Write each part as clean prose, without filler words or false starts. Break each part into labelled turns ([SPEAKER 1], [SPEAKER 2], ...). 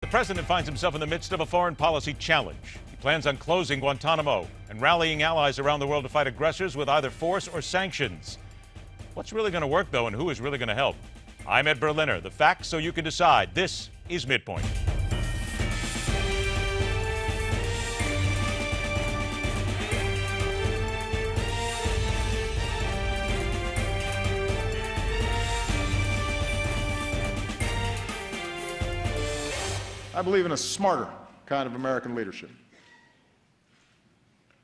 [SPEAKER 1] The president finds himself in the midst of a foreign policy challenge. He plans on closing Guantanamo and rallying allies around the world to fight aggressors with either force or sanctions. What's really going to work, though, and who is really going to help? I'm Ed Berliner. The facts so you can decide. This is Midpoint.
[SPEAKER 2] I believe in a smarter kind of American leadership.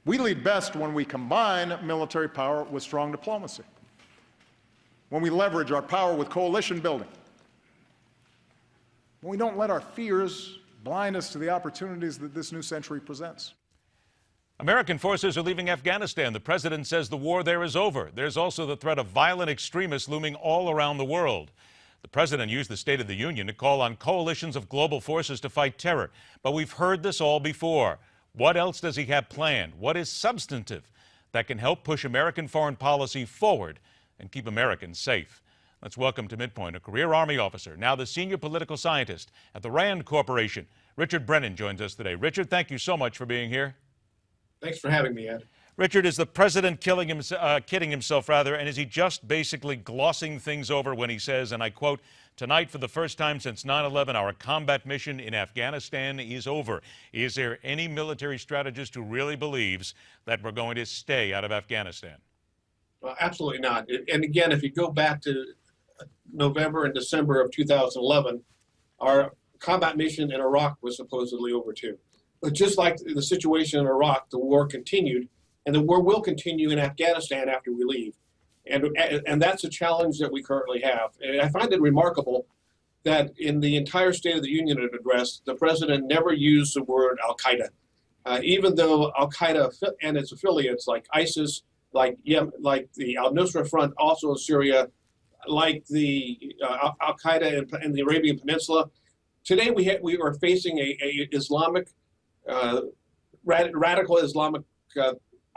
[SPEAKER 2] We lead best when we combine military power with strong diplomacy, when we leverage our power with coalition building, when we don't let our fears blind us to the opportunities that this new century presents.
[SPEAKER 1] American forces are leaving Afghanistan. The president says the war there is over. There's also the threat of violent extremists looming all around the world. The president used the State of the Union to call on coalitions of global forces to fight terror. But we've heard this all before. What else does he have planned? What is substantive that can help push American foreign policy forward and keep Americans safe? Let's welcome to Midpoint a career Army officer, now the senior political scientist at the Rand Corporation. Richard Brennan joins us today. Richard, thank you so much for being here.
[SPEAKER 3] Thanks for having me, Ed.
[SPEAKER 1] Richard, is the president kidding himself, and is he just basically glossing things over when he says, and I quote, "Tonight, for the first time since 9/11, our combat mission in Afghanistan is over"? Is there any military strategist who really believes that we're going to stay out of Afghanistan?
[SPEAKER 3] Well, absolutely not. And again, if you go back to November and December of 2011, our combat mission in Iraq was supposedly over too. But just like the situation in Iraq, the war continued. And the war will continue in Afghanistan after we leave. And that's a challenge that we currently have. And I find it remarkable that in the entire State of the Union address, the president never used the word al-Qaeda. Even though al-Qaeda and its affiliates like ISIS, like the al-Nusra Front, also in Syria, like the al-Qaeda in the Arabian Peninsula, today we are facing a Islamic, radical Islamic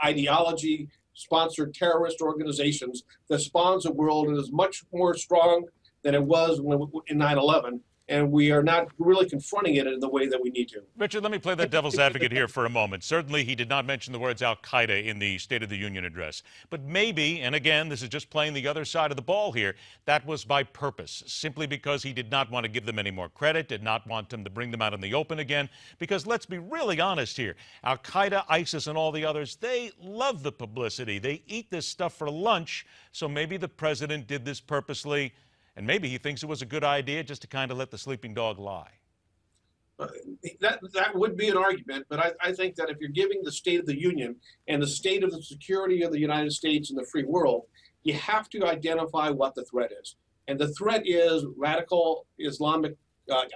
[SPEAKER 3] ideology sponsored terrorist organizations that spawns a world that is much more strong than it was in 9/11, and we are not really confronting it in the way that we need to.
[SPEAKER 1] Richard, let me play that devil's advocate here for a moment. Certainly he did not mention the words al-Qaeda in the State of the Union address. But maybe, and again, this is just playing the other side of the ball here, that was by purpose, simply because he did not want to give them any more credit, did not want them to bring them out in the open again. Because let's be really honest here, al-Qaeda, ISIS, and all the others, they love the publicity. They eat this stuff for lunch, so maybe the president did this purposely. And maybe he thinks it was a good idea just to kind of let the sleeping dog lie.
[SPEAKER 3] That would be an argument, but I think that if you're giving the State of the Union and the state of the security of the United States and the free world, you have to identify what the threat is. And the threat is radical Islamic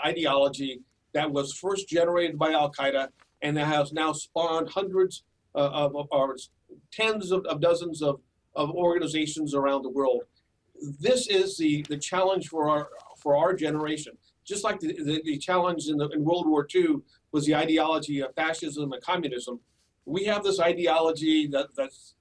[SPEAKER 3] ideology that was first generated by al-Qaeda and that has now spawned hundreds or tens of dozens of organizations around the world. This is the challenge for our generation. Just like the challenge in World War II was the ideology of fascism and communism, we have this ideology that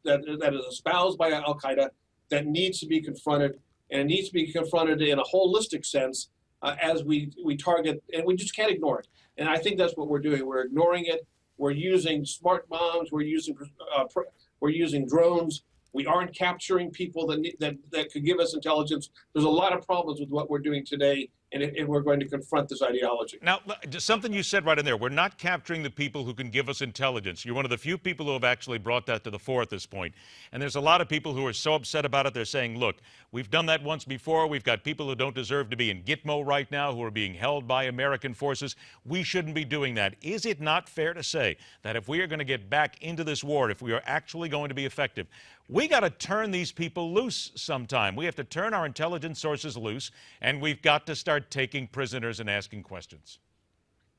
[SPEAKER 3] is espoused by al-Qaeda that needs to be confronted, and it needs to be confronted in a holistic sense as we target, and we just can't ignore it. And I think that's what we're doing. We're ignoring it. We're using smart bombs. We're using drones. We aren't capturing people that could give us intelligence. There's a lot of problems with what we're doing today, and we're going to confront this ideology.
[SPEAKER 1] Now, just something you said right in there, we're not capturing the people who can give us intelligence. You're one of the few people who have actually brought that to the fore at this point. And there's a lot of people who are so upset about it, they're saying, look, we've done that once before. We've got people who don't deserve to be in Gitmo right now who are being held by American forces. We shouldn't be doing that. Is it not fair to say that if we are going to get back into this war, if we are actually going to be effective, we got to turn these people loose sometime? We have to turn our intelligence sources loose, and we've got to start taking prisoners and asking questions.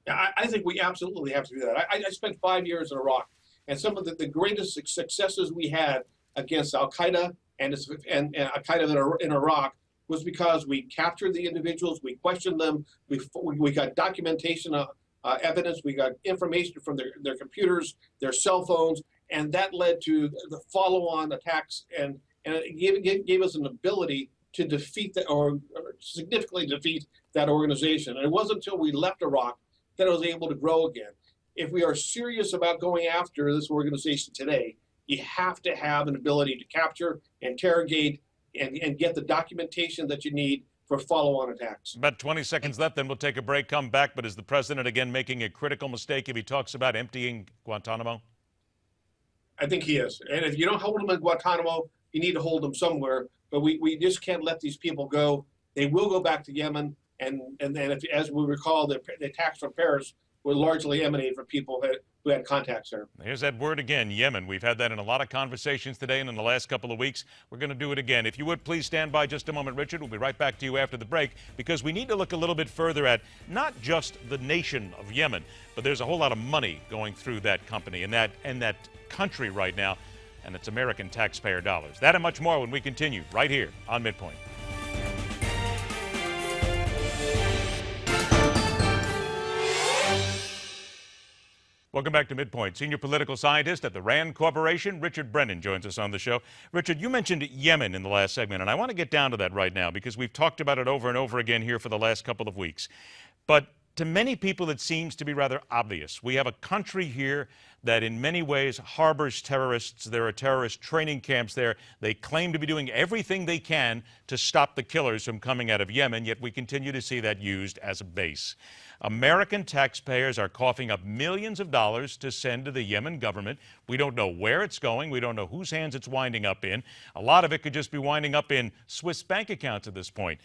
[SPEAKER 3] Yeah, I think we absolutely have to do that. I spent 5 years in Iraq, and some of the greatest successes we had against al-Qaeda and al-Qaeda in Iraq was because we captured the individuals, we questioned them, we got documentation, evidence, we got information from their computers, their cell phones, and that led to the follow-on attacks, and it gave us an ability to defeat or significantly defeat that organization. And it wasn't until we left Iraq that it was able to grow again. If we are serious about going after this organization today, you have to have an ability to capture, interrogate, and get the documentation that you need for follow-on attacks.
[SPEAKER 1] About 20 seconds left, then we'll take a break, come back. But is the president again making a critical mistake if he talks about emptying Guantanamo?
[SPEAKER 3] I think he is. And if you don't hold them in Guantanamo, you need to hold them somewhere. But we just can't let these people go. They will go back to Yemen. And then, as we recall, the attacks from Paris were largely emanated from people who had contacts there.
[SPEAKER 1] Here's that word again, Yemen. We've had that in a lot of conversations today and in the last couple of weeks. We're going to do it again. If you would, please stand by just a moment, Richard. We'll be right back to you after the break, because we need to look a little bit further at not just the nation of Yemen, but there's a whole lot of money going through that company and that country right now, and it's American taxpayer dollars. That and much more when we continue right here on Midpoint. Welcome back to Midpoint. Senior political scientist at the RAND Corporation, Richard Brennan, joins us on the show. Richard, you mentioned Yemen in the last segment, and I want to get down to that right now because we've talked about it over and over again here for the last couple of weeks. But to many people, it seems to be rather obvious. We have a country here that in many ways harbors terrorists. There are terrorist training camps there. They claim to be doing everything they can to stop the killers from coming out of Yemen, yet we continue to see that used as a base. American taxpayers are coughing up millions of dollars to send to the Yemen government. We don't know where it's going. We don't know whose hands it's winding up in. A lot of it could just be winding up in Swiss bank accounts at this point.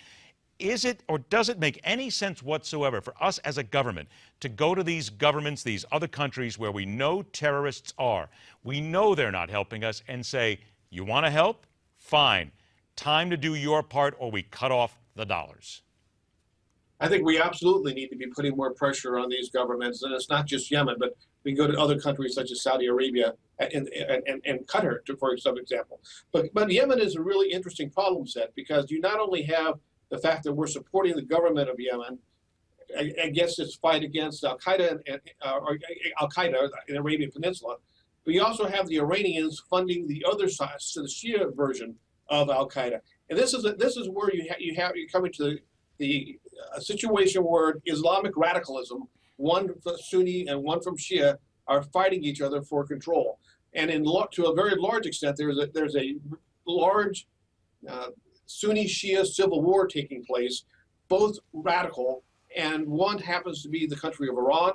[SPEAKER 1] Is it, or does it make any sense whatsoever for us as a government to go to these governments, these other countries where we know terrorists are, we know they're not helping us, and say, you want to help? Fine. Time to do your part, or we cut off the dollars?
[SPEAKER 3] I think we absolutely need to be putting more pressure on these governments, and it's not just Yemen, but we go to other countries such as Saudi Arabia and Qatar, for example. But Yemen is a really interesting problem set, because you not only have the fact that we're supporting the government of Yemen against its fight against Al-Qaeda in the Arabian Peninsula, but you also have the Iranians funding the other side, so the Shia version of Al-Qaeda. And this is where you come into the situation where Islamic radicalism, one from Sunni and one from Shia, are fighting each other for control. And to a very large extent, there's a large Sunni-Shia civil war taking place, both radical, and one happens to be the country of Iran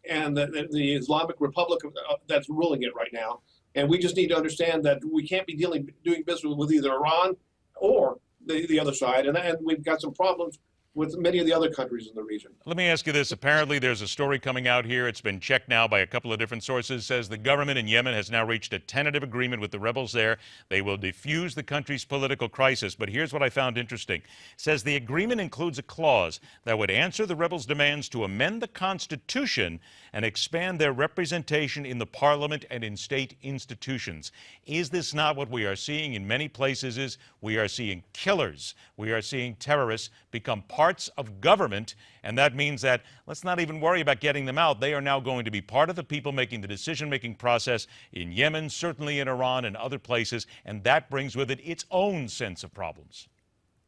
[SPEAKER 3] and the Islamic Republic that's ruling it right now. And we just need to understand that we can't be doing business with either Iran or the other side, and we've got some problems with many of the other countries in the region.
[SPEAKER 1] Let me ask you this. Apparently there's a story coming out here. It's been checked now by a couple of different sources. Says the government in Yemen has now reached a tentative agreement with the rebels there. They will defuse the country's political crisis. But here's what I found interesting. It says the agreement includes a clause that would answer the rebels' demands to amend the Constitution and expand their representation in the parliament and in state institutions. Is this not what we are seeing in many places? We are seeing killers. We are seeing terrorists become parts of government, and that means that let's not even worry about getting them out. They are now going to be part of the people making the decision-making process in Yemen, certainly in Iran and other places, and that brings with it its own sense of problems.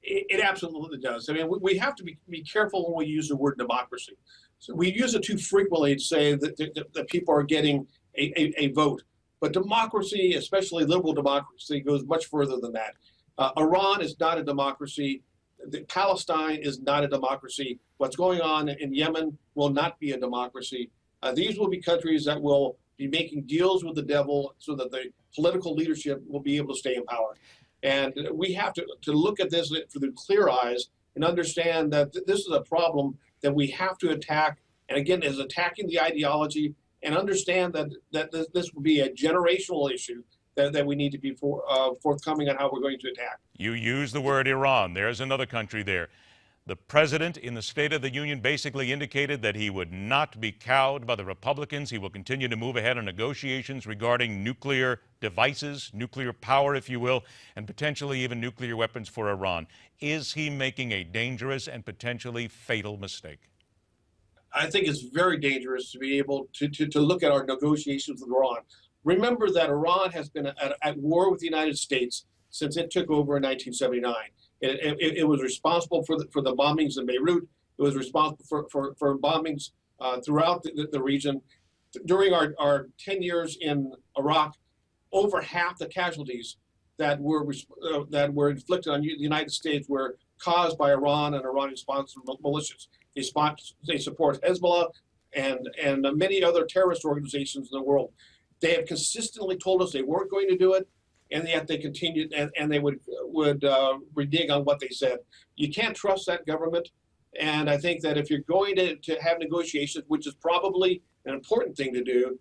[SPEAKER 3] It absolutely does. I mean, we have to be careful when we use the word democracy. So we use it too frequently to say that people are getting a vote. But democracy, especially liberal democracy, goes much further than that. Iran is not a democracy. Palestine is not a democracy. What's going on in Yemen will not be a democracy. These will be countries that will be making deals with the devil so that the political leadership will be able to stay in power. And we have to look at this through clear eyes and understand that this is a problem that we have to attack. And again, is attacking the ideology, and understand that this will be a generational issue that we need to be forthcoming on how we're going to attack.
[SPEAKER 1] You use the word Iran. There's another country there. The president in the State of the Union basically indicated that he would not be cowed by the Republicans. He will continue to move ahead on negotiations regarding nuclear devices, nuclear power, if you will, and potentially even nuclear weapons for Iran. Is he making a dangerous and potentially fatal mistake?
[SPEAKER 3] I think it's very dangerous to be able to look at our negotiations with Iran. Remember that Iran has been at war with the United States since it took over in 1979. It was responsible for the bombings in Beirut. It was responsible for bombings throughout the region. During our 10 years in Iraq, over half the casualties that were inflicted on the United States were caused by Iran and Iranian-sponsored militias. They support Hezbollah and many other terrorist organizations in the world. They have consistently told us they weren't going to do it, and yet they continued, and they would renege on what they said. You can't trust that government, and I think that if you're going to have negotiations, which is probably an important thing to do,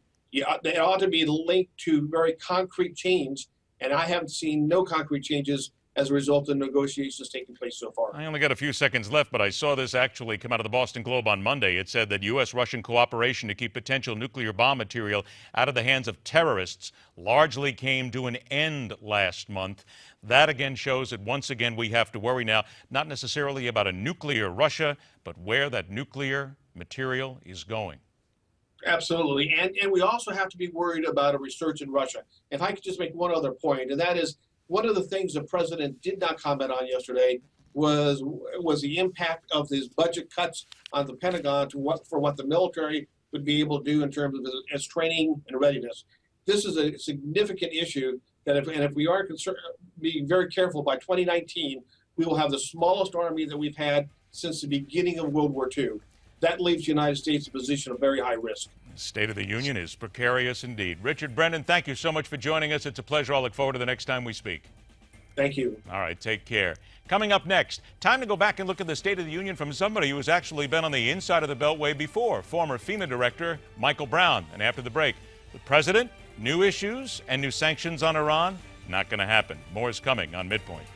[SPEAKER 3] they ought to be linked to very concrete change, and I haven't seen no concrete changes as a result of negotiations taking place so far.
[SPEAKER 1] I only got a few seconds left, but I saw this actually come out of the Boston Globe on Monday. It said that U.S.-Russian cooperation to keep potential nuclear bomb material out of the hands of terrorists largely came to an end last month. That again shows that once again we have to worry now, not necessarily about a nuclear Russia, but where that nuclear material is going.
[SPEAKER 3] Absolutely. And we also have to be worried about a resurgence in Russia. If I could just make one other point, and that is one of the things the president did not comment on yesterday was the impact of his budget cuts on the Pentagon for what the military would be able to do in terms of its training and readiness. This is a significant issue that if we aren't being very careful, by 2019, we will have the smallest army that we've had since the beginning of World War II. That leaves the United States in a position of very high risk.
[SPEAKER 1] State of the Union is precarious indeed. Richard Brennan, thank you so much for joining us. It's a pleasure. I'll look forward to the next time we speak.
[SPEAKER 3] Thank you.
[SPEAKER 1] All right, take care. Coming up next, time to go back and look at the State of the Union from somebody who has actually been on the inside of the Beltway before, former FEMA Director Michael Brown. And after the break, the president, new issues and new sanctions on Iran, not going to happen. More is coming on Midpoint.